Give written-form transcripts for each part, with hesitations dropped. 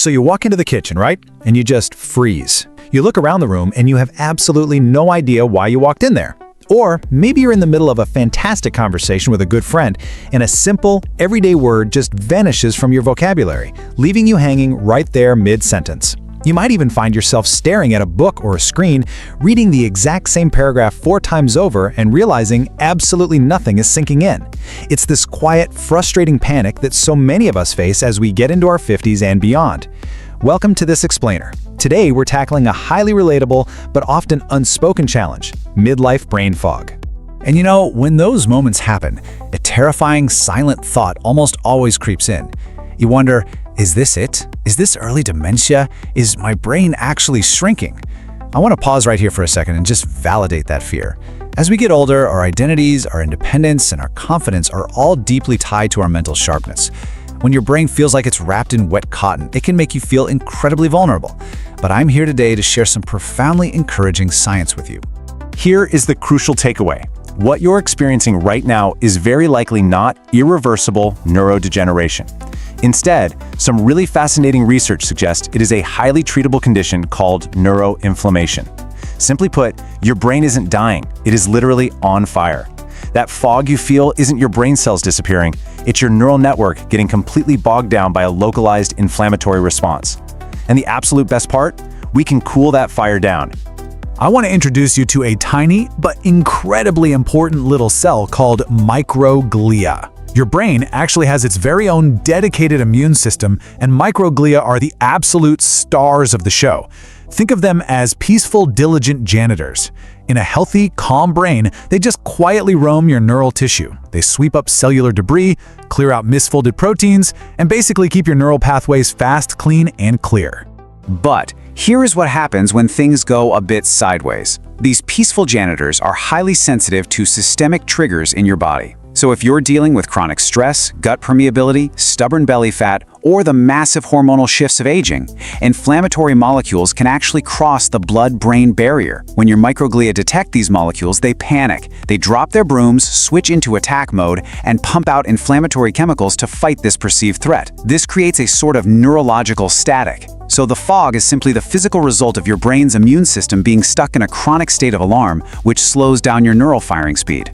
So you walk into the kitchen, right? And you just freeze. You look around the room and you have absolutely no idea why you walked in there. Or maybe you're in the middle of a fantastic conversation with a good friend, and a simple, everyday word just vanishes from your vocabulary, leaving you hanging right there mid-sentence. You might even find yourself staring at a book or a screen, reading the exact same paragraph 4 times over and realizing absolutely nothing is sinking in. It's this quiet, frustrating panic that so many of us face as we get into our 50s and beyond. Welcome to This Explainer. Today, we're tackling a highly relatable but often unspoken challenge: midlife brain fog. And you know, when those moments happen, a terrifying, silent thought almost always creeps in. You wonder, is this it? Is this early dementia? Is my brain actually shrinking? I want to pause right here for a second and just validate that fear. As we get older, our identities, our independence, and our confidence are all deeply tied to our mental sharpness. When your brain feels like it's wrapped in wet cotton, it can make you feel incredibly vulnerable. But I'm here today to share some profoundly encouraging science with you. Here is the crucial takeaway. What you're experiencing right now is very likely not irreversible neurodegeneration. Instead, some really fascinating research suggests it is a highly treatable condition called neuroinflammation. Simply put, your brain isn't dying, it is literally on fire. That fog you feel isn't your brain cells disappearing, it's your neural network getting completely bogged down by a localized inflammatory response. And the absolute best part? We can cool that fire down. I want to introduce you to a tiny but incredibly important little cell called microglia. Your brain actually has its very own dedicated immune system, and microglia are the absolute stars of the show. Think of them as peaceful, diligent janitors. In a healthy, calm brain, they just quietly roam your neural tissue. They sweep up cellular debris, clear out misfolded proteins, and basically keep your neural pathways fast, clean, and clear. But here is what happens when things go a bit sideways. These peaceful janitors are highly sensitive to systemic triggers in your body. So if you're dealing with chronic stress, gut permeability, stubborn belly fat, or the massive hormonal shifts of aging, inflammatory molecules can actually cross the blood-brain barrier. When your microglia detect these molecules, they panic. They drop their brooms, switch into attack mode, and pump out inflammatory chemicals to fight this perceived threat. This creates a sort of neurological static. So the fog is simply the physical result of your brain's immune system being stuck in a chronic state of alarm, which slows down your neural firing speed.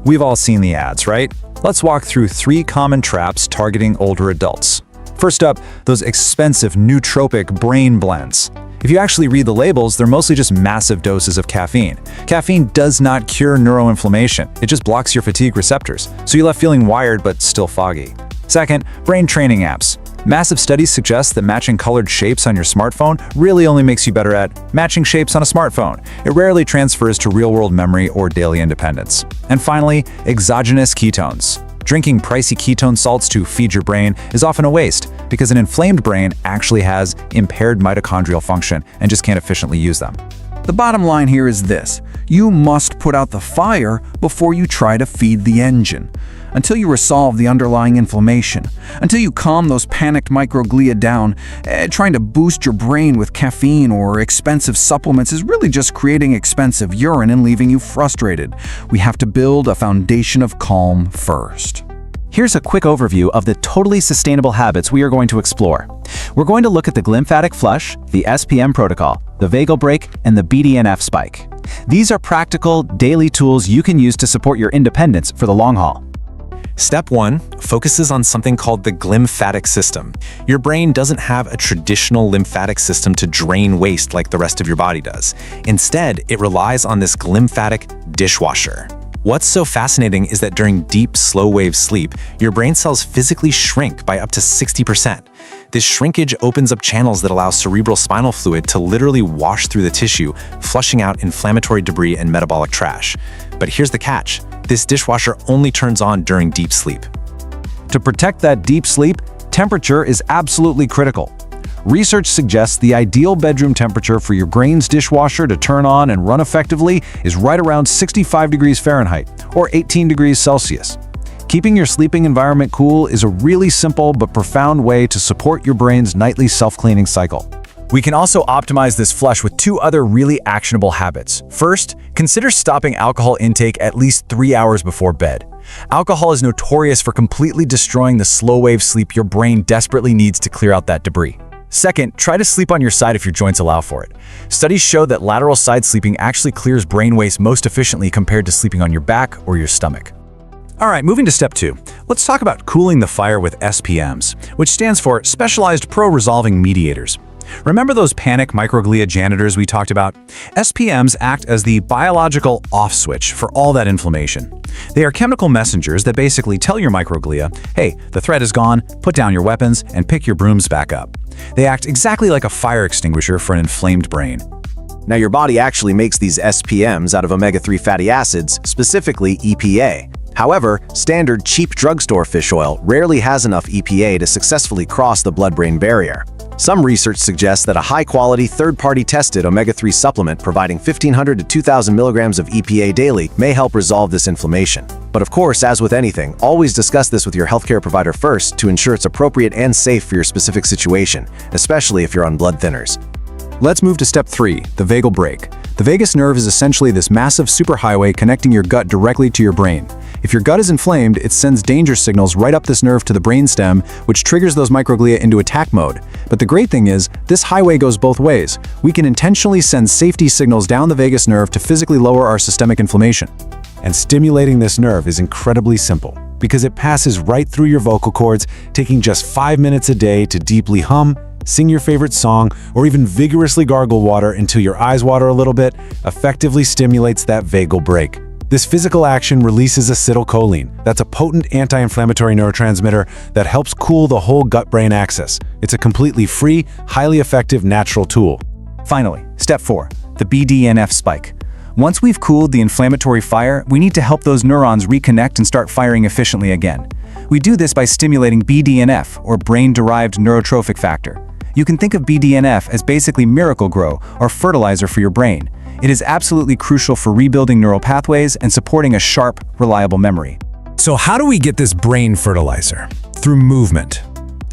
We've all seen the ads, right? Let's walk through 3 common traps targeting older adults. First up, those expensive nootropic brain blends. If you actually read the labels, they're mostly just massive doses of caffeine. Caffeine does not cure neuroinflammation. It just blocks your fatigue receptors, so you're left feeling wired but still foggy. Second, brain training apps. Massive studies suggest that matching colored shapes on your smartphone really only makes you better at matching shapes on a smartphone. It rarely transfers to real-world memory or daily independence. And finally, exogenous ketones. Drinking pricey ketone salts to feed your brain is often a waste, because an inflamed brain actually has impaired mitochondrial function and just can't efficiently use them. The bottom line here is this: you must put out the fire before you try to feed the engine. Until you resolve the underlying inflammation, until you calm those panicked microglia down, trying to boost your brain with caffeine or expensive supplements is really just creating expensive urine and leaving you frustrated. We have to build a foundation of calm first. Here's a quick overview of the totally sustainable habits we are going to explore. We're going to look at the glymphatic flush, the SPM protocol, the vagal brake, and the BDNF spike. These are practical, daily tools you can use to support your independence for the long haul. Step 1 focuses on something called the glymphatic system. Your brain doesn't have a traditional lymphatic system to drain waste like the rest of your body does. Instead, it relies on this glymphatic dishwasher. What's so fascinating is that during deep, slow-wave sleep, your brain cells physically shrink by up to 60%. This shrinkage opens up channels that allow cerebral spinal fluid to literally wash through the tissue, flushing out inflammatory debris and metabolic trash. But here's the catch: this dishwasher only turns on during deep sleep. To protect that deep sleep, temperature is absolutely critical. Research suggests the ideal bedroom temperature for your brain's dishwasher to turn on and run effectively is right around 65 degrees Fahrenheit, or 18 degrees Celsius. Keeping your sleeping environment cool is a really simple but profound way to support your brain's nightly self-cleaning cycle. We can also optimize this flush with 2 other really actionable habits. First, consider stopping alcohol intake at least 3 hours before bed. Alcohol is notorious for completely destroying the slow-wave sleep your brain desperately needs to clear out that debris. Second, try to sleep on your side if your joints allow for it. Studies show that lateral side sleeping actually clears brain waste most efficiently compared to sleeping on your back or your stomach. All right, moving to step 2. Let's talk about cooling the fire with SPMs, which stands for Specialized Pro-Resolving Mediators. Remember those panic microglia janitors we talked about? SPMs act as the biological off switch for all that inflammation. They are chemical messengers that basically tell your microglia, hey, the threat is gone, put down your weapons, and pick your brooms back up. They act exactly like a fire extinguisher for an inflamed brain. Now, your body actually makes these SPMs out of omega-3 fatty acids, specifically EPA. However, standard cheap drugstore fish oil rarely has enough EPA to successfully cross the blood-brain barrier. Some research suggests that a high-quality, third-party tested omega-3 supplement providing 1,500 to 2,000 milligrams of EPA daily may help resolve this inflammation. But of course, as with anything, always discuss this with your healthcare provider first to ensure it's appropriate and safe for your specific situation, especially if you're on blood thinners. Let's move to step 3, the vagal brake. The vagus nerve is essentially this massive superhighway connecting your gut directly to your brain. If your gut is inflamed, it sends danger signals right up this nerve to the brainstem, which triggers those microglia into attack mode. But the great thing is, this highway goes both ways. We can intentionally send safety signals down the vagus nerve to physically lower our systemic inflammation. And stimulating this nerve is incredibly simple, because it passes right through your vocal cords, taking just 5 minutes a day to deeply hum, sing your favorite song, or even vigorously gargle water until your eyes water a little bit, effectively stimulates that vagal brake. This physical action releases acetylcholine. That's a potent anti-inflammatory neurotransmitter that helps cool the whole gut-brain axis. It's a completely free, highly effective natural tool. Finally, step 4, the BDNF spike. Once we've cooled the inflammatory fire, we need to help those neurons reconnect and start firing efficiently again. We do this by stimulating BDNF, or brain-derived neurotrophic factor. You can think of BDNF as basically Miracle-Gro, or fertilizer for your brain. It is absolutely crucial for rebuilding neural pathways and supporting a sharp, reliable memory. So how do we get this brain fertilizer? Through movement.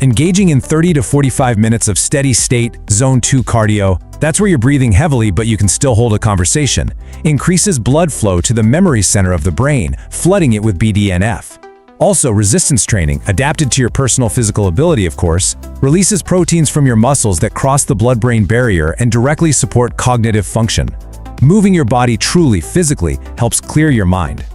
Engaging in 30 to 45 minutes of steady-state, zone 2 cardio, that's where you're breathing heavily but you can still hold a conversation, increases blood flow to the memory center of the brain, flooding it with BDNF. Also, resistance training, adapted to your personal physical ability, of course, releases proteins from your muscles that cross the blood-brain barrier and directly support cognitive function. Moving your body truly, physically, helps clear your mind.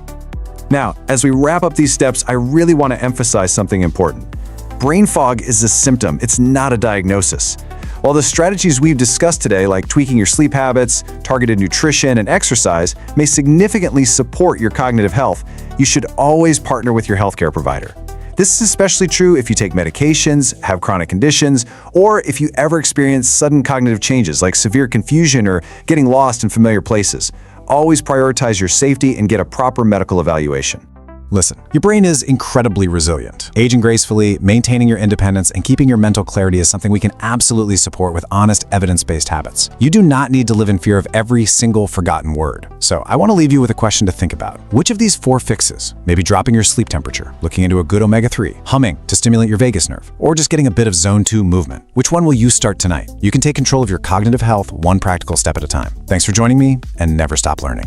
Now, as we wrap up these steps, I really want to emphasize something important. Brain fog is a symptom, it's not a diagnosis. While the strategies we've discussed today, like tweaking your sleep habits, targeted nutrition, and exercise, may significantly support your cognitive health, you should always partner with your healthcare provider. This is especially true if you take medications, have chronic conditions, or if you ever experience sudden cognitive changes like severe confusion or getting lost in familiar places. Always prioritize your safety and get a proper medical evaluation. Listen, your brain is incredibly resilient. Aging gracefully, maintaining your independence, and keeping your mental clarity is something we can absolutely support with honest, evidence-based habits. You do not need to live in fear of every single forgotten word. So I want to leave you with a question to think about. Which of these 4 fixes, maybe dropping your sleep temperature, looking into a good omega-3, humming to stimulate your vagus nerve, or just getting a bit of zone 2 movement, which one will you start tonight? You can take control of your cognitive health one practical step at a time. Thanks for joining me, and never stop learning.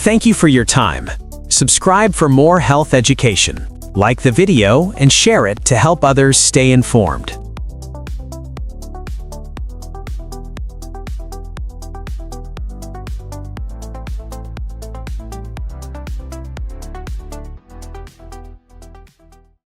Thank you for your time. Subscribe for more health education. Like the video and share it to help others stay informed.